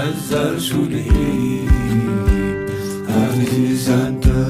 Ezer şulhi azizanda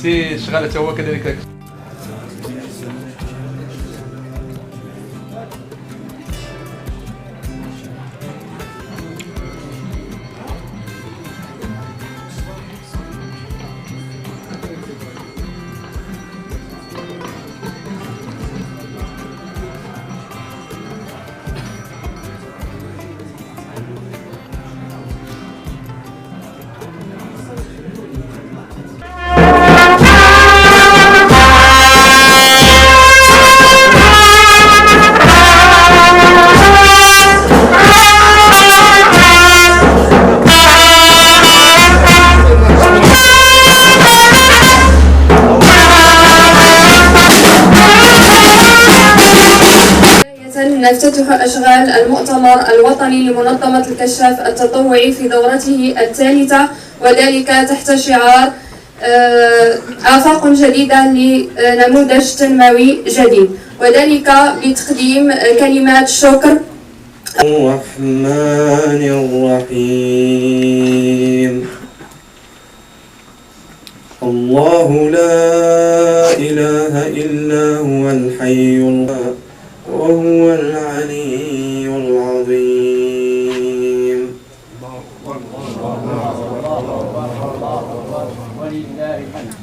سي شغال هو كذلك. نفتتح أشغال المؤتمر الوطني لمنظمة الكشاف التطوعي في دورته الثالثة، وذلك تحت شعار آفاق جديدة لنموذج تنموي جديد، وذلك بتقديم كلمات شكر. الرحمن الرحيم. الله لا إله إلا هو الحي القيوم وهو العلي العظيم. ولله الحمد.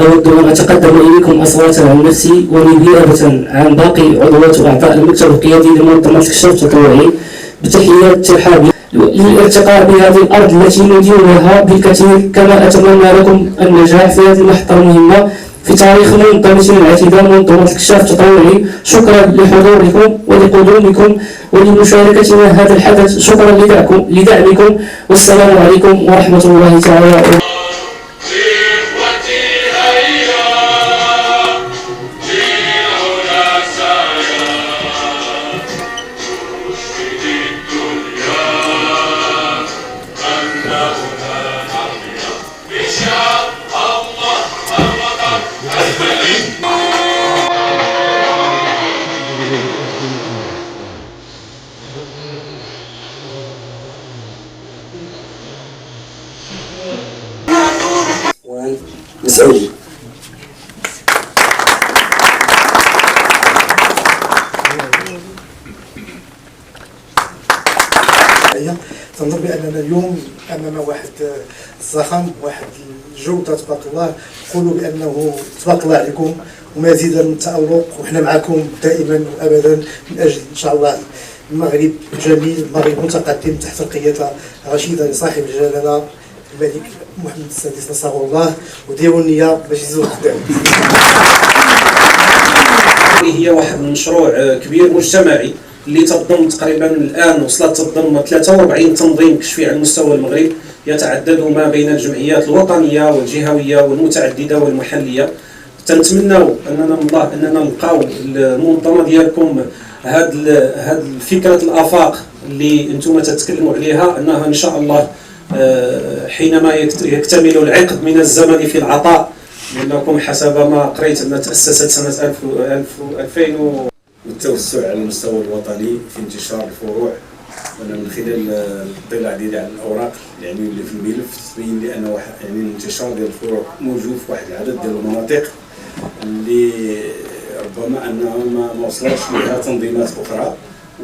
أود أن أتقدم إليكم أصوات عن نفسي ونيابة عن باقي عضوات وأعضاء المكتب القيادي لمنظمة الكشف التطوعي بتحيات ترحابي للارتقاء بهذه الأرض التي ندين لها بالكثير. كما أتمنى لكم النجاح في هذه المحطة المهمة في تاريخ منظمتنا العتيدة منظمة الكشاف التطوعي. شكرا لحضوركم ولقدومكم ولمشاركتنا هذا الحدث. شكرا لدعمكم والسلام عليكم ورحمة الله تعالى وبركاته. مسعودي. تنظر باننا اليوم امام واحد الزخم، واحد الجوده تبارك الله، نقولوا بانه تبارك الله عليكم ومزيدا من التالق، وحنا معكم دائما وابدا من اجل ان شاء الله المغرب جميل، المغرب متقدم تحت القياده الرشيده لصاحب الجلاله الملك محمد السادس نصره الله، وديروا النيه باش يزيدوا الخدام. هي واحد المشروع كبير مجتمعي اللي تضم تقريبا الان وصلت تضم 43 تنظيم كشفي على مستوى المغرب، يتعدد ما بين الجمعيات الوطنيه والجهويه والمتعدده والمحليه. تنتمناو اننا نلقاو المنظمه ديالكم هاد فكره الافاق اللي انتم تتكلموا عليها، انها ان شاء الله حينما يكتمل العقد من الزمن في العطاء، لأنكم حسب ما قريت أنها تأسست سنة 2000 والتوسع على المستوى الوطني في انتشار الفروع، من خلال الاطلاع ديالي على الاوراق يعني اللي في الملف تبين لي ان يعني الانتشار ديال الفروع موجود في واحد العدد ديال المناطق اللي ربما انها ما وصلتش لها تنظيمات اخرى،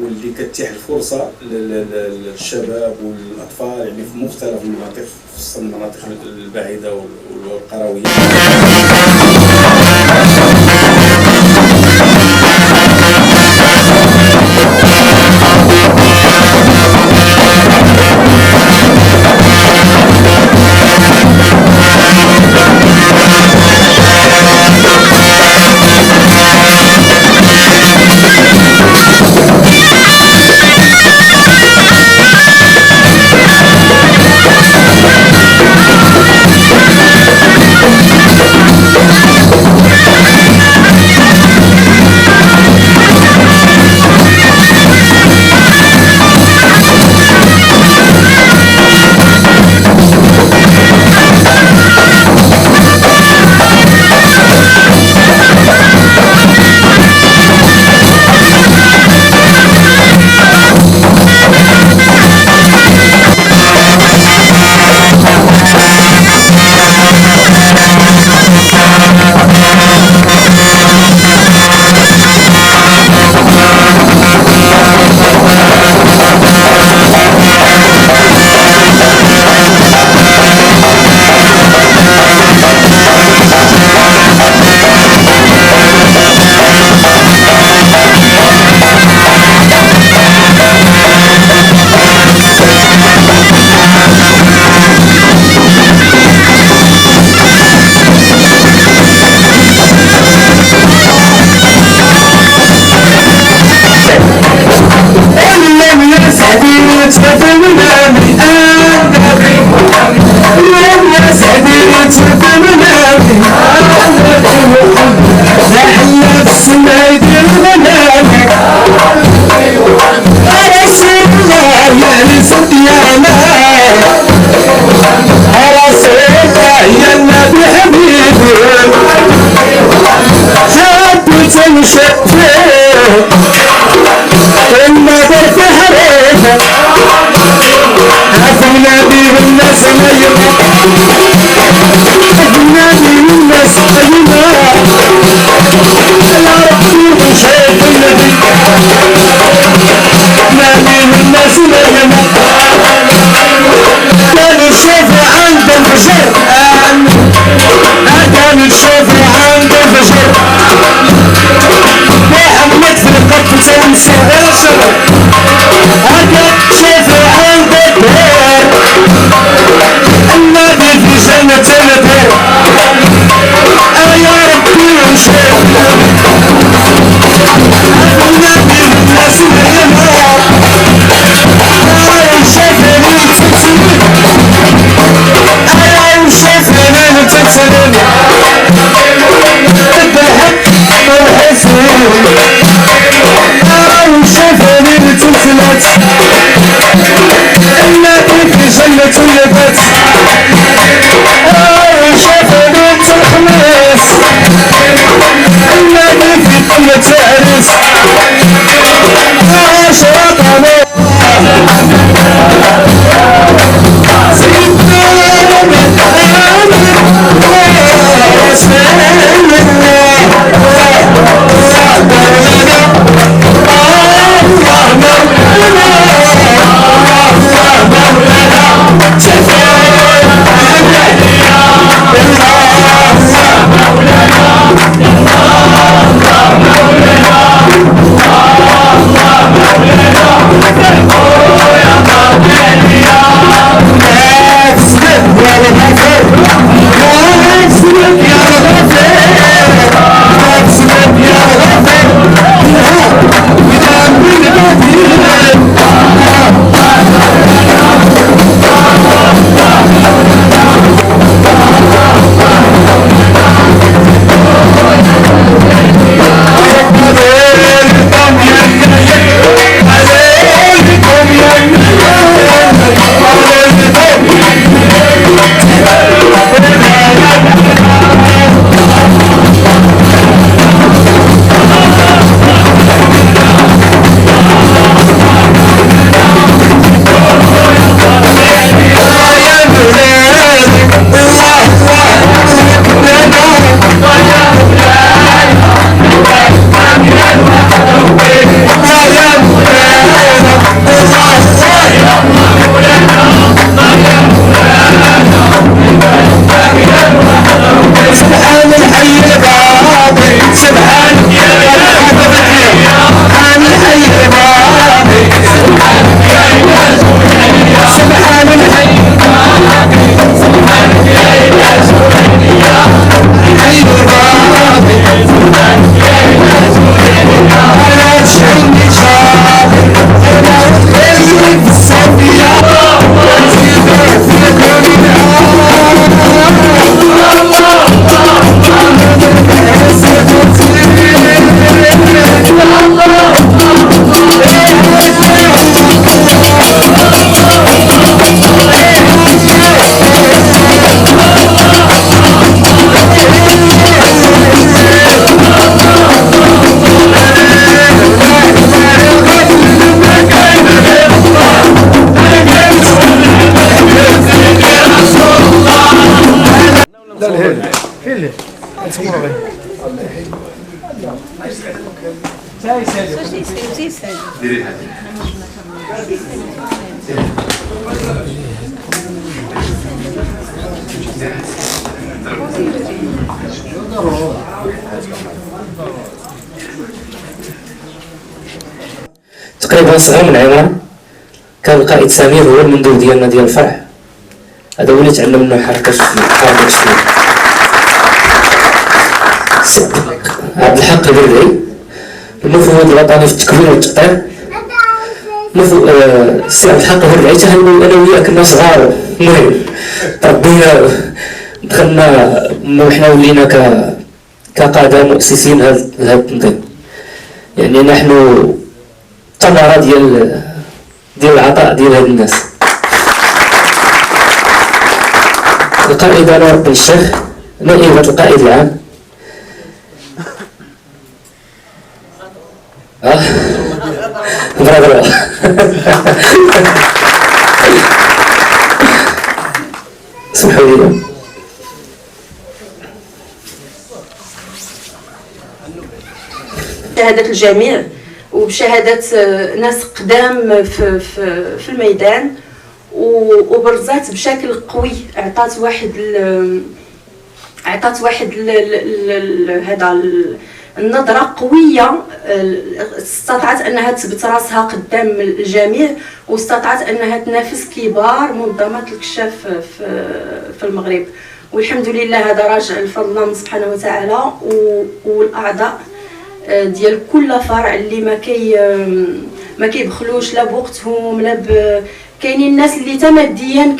واللي كتتيح الفرصه للشباب والاطفال يعني في مختلف المناطق، خصوصا المناطق البعيده والقرويه. جنة النبات شاف بنت الخميس النادي في قمة عريس شاطر تقريبا صغير من عمر كان القائد سمير هو المندوب ديالنا ديال الفرح، هذا هو اللي تعلم منه حركة الشوي. عبد الحق البردعي المفوض الوطني في التكوين والتقطيع. السي عبد الحق البردعي تهنوا انا وياه كنا صغار، المهم تربينا دخلنا وحنا ولينا كقادة مؤسسين هذا التنظيم. يعني نحن ثمرة ديال العطاء ديال هاد الناس. القائد أنور بن الشيخ نائبة القائد العام. برافو. سمحوا لي. شهادة الجميع وبشهادة ناس قدام في الميدان، وبرزات بشكل قوي، عطات واحد هذا النظرة قوية، استطاعت أنها تثبت راسها قدام الجميع، واستطاعت أنها تنافس كبار منظمات الكشاف في المغرب. والحمد لله هذا راجع لفضل الله سبحانه وتعالى والأعضاء ديال كل فرع اللي ما كيبخلوش لا بوقتهم لا كاينين الناس اللي تماديا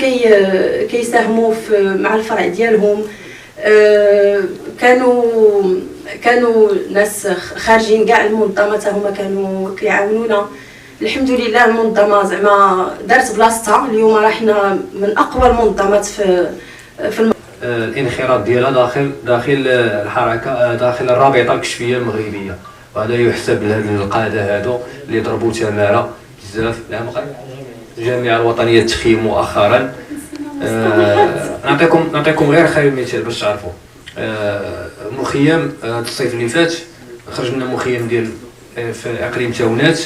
كيساهموا مع الفرع ديالهم. كانوا ناس خارجين كاع المنظمات هما كانوا كيعاونونا الحمد لله المنظمه زعما دارت بلاصتها. اليوم راه حنا من اقوى المنظمات في الانخراط ديالها داخل الحركه، داخل الرابطه الكشفيه المغربيه، وهذا يحسب للقاده هادو اللي ضربوا تماره بزاف. الجامعه الوطنيه للتخييم مؤخرا. نعطيكم غير خير مثال باش تعرفوا. مخيم الصيف اللي فات خرجنا مخيم ديال في اقليم تاونات،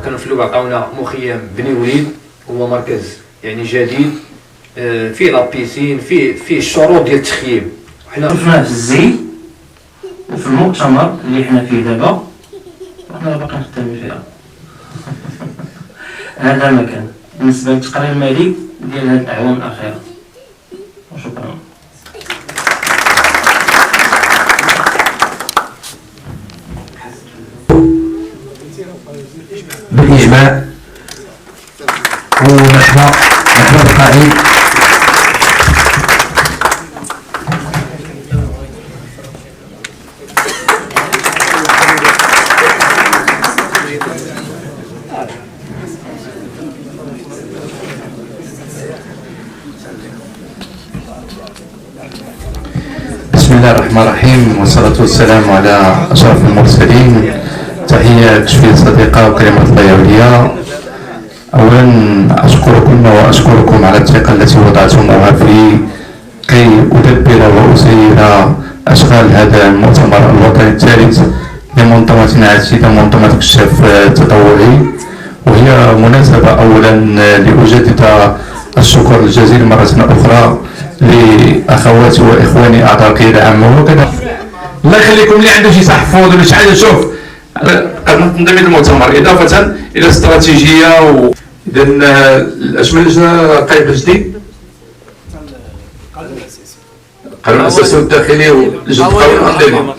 كنفلو عطاونا مخيم بني وليد، هو مركز يعني جديد فيه لابيسين، فيه الشروط ديال التخييم. حنا شفنا في الزي وفي المؤتمر اللي حنا فيه دابا، وحنا باقي نخدموا فيها. هذا مكان بالنسبه للتقرير المالي ديال هذه الاعوام الاخيره. وشكرا. بالإجماع ومرحبا بالقائد. بسم الله الرحمن الرحيم، والصلاة والسلام على أشرف المرسلين. تحية كشفية صديقة وكلمة الله عليا. أولا أشكركم وأشكركم على الثقة التي وضعتموها في كي أدبر وأسير أشغال هذا المؤتمر الوطني الثالث لمنظمة عتيدة، منظمة كشاف التطوعي. وهي مناسبة أولا لأجدد الشكر الجزيل مرة أخرى لأخواتي وإخواني أعضاء القيادة العامة وكذا. الله يخليكم اللي عنده شي تحفظ ولا شي حاجة. شوف تنظيم المؤتمر إضافة إلى الاستراتيجية إذا الأشمال لجنة قائمة جديد القانون الأساسي والداخلي ولجنة القانون الأنظمة.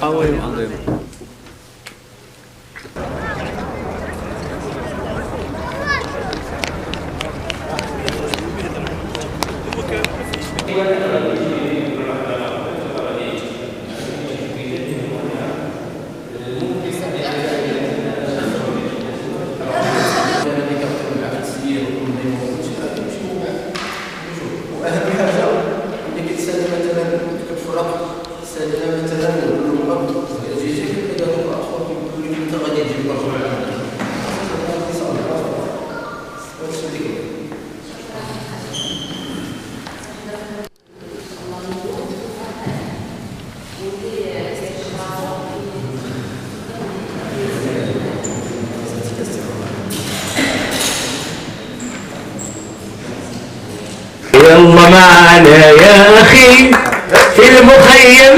يلا معنا يا أخي في المخيم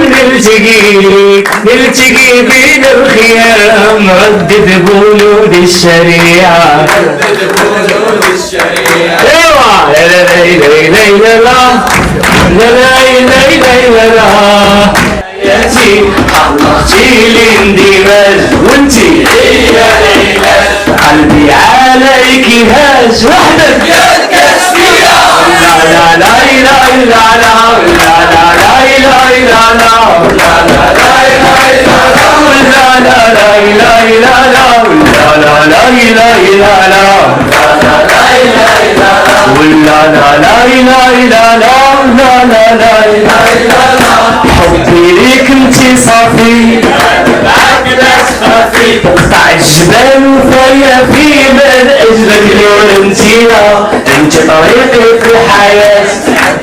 نلتقي بين الخيام، ردد بنود الشريعة. ايوا لا لا لا لا لا لا لا لا ياتي حلقتي الاندماج وانتي قلبي عليك هاج وحدك يا كاسبية. لا لا لا لا لا لا لا لا لا لا حبي ليك انتي صافي تقطع الجبال وفيا في من اجلك لون انتينا انت طريقي في الحياة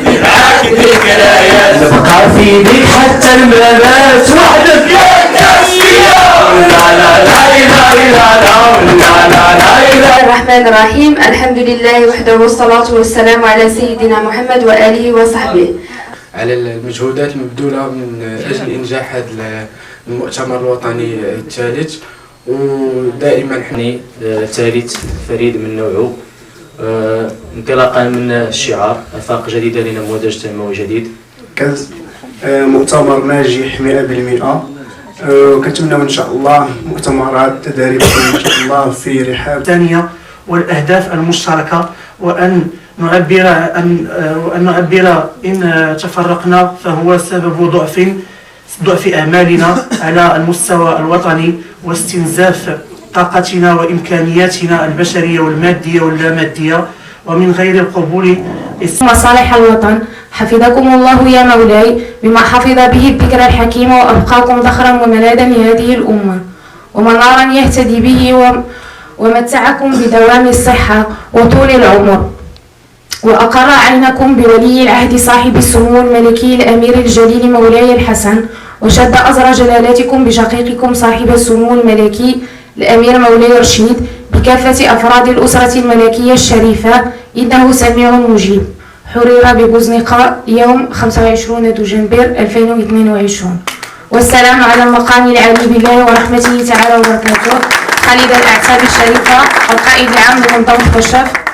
معاك ذكريات نبقى في يديك حتى الممات وحدك يا كاسية. لا لا لا لا لا لا لا لا. الرحمن الرحيم. الحمد لله وحده والصلاة والسلام على سيدنا محمد وآله وصحبه. على المجهودات المبذولة من أجل إنجاح هذا المؤتمر الوطني الثالث، ودائما حنا ثالث فريد من نوعه، انطلاقا من الشعار آفاق جديدة لنموذج تنموي جديد. كان مؤتمر ناجح 100%. وكنتمناو ان شاء الله مؤتمرات تدريبيه ان شاء الله في رحاب ثانيه، والاهداف المشتركه، وان نعبر ان تفرقنا فهو سبب ضعف امالنا على المستوى الوطني، واستنزاف طاقتنا وإمكانياتنا البشرية والمادية واللامادية ومن غير القبول مصالح الوطن. حفظكم الله يا مولاي بما حفظ به الذكر الحكيم، وأبقاكم ذخرا وملاذا لهذه الأمة ومنارا يهتدي به، ومتعكم بدوام الصحة وطول العمر، وأقر عينكم بولي العهد صاحب السمو الملكي الأمير الجليل مولاي الحسن، وشد أزر جلالاتكم بشقيقكم صاحب السمو الملكي الأمير مولاي رشيد بكافة أفراد الأسرة الملكية الشريفة، إنه سميع مجيب. حرر ببوزنقة يوم 25 دجنبر 2022. والسلام على المقام العالي بالله ورحمته تعالى وبركاته. خالد الأعتاب الشريفة القائد العام لمنظمة كشاف.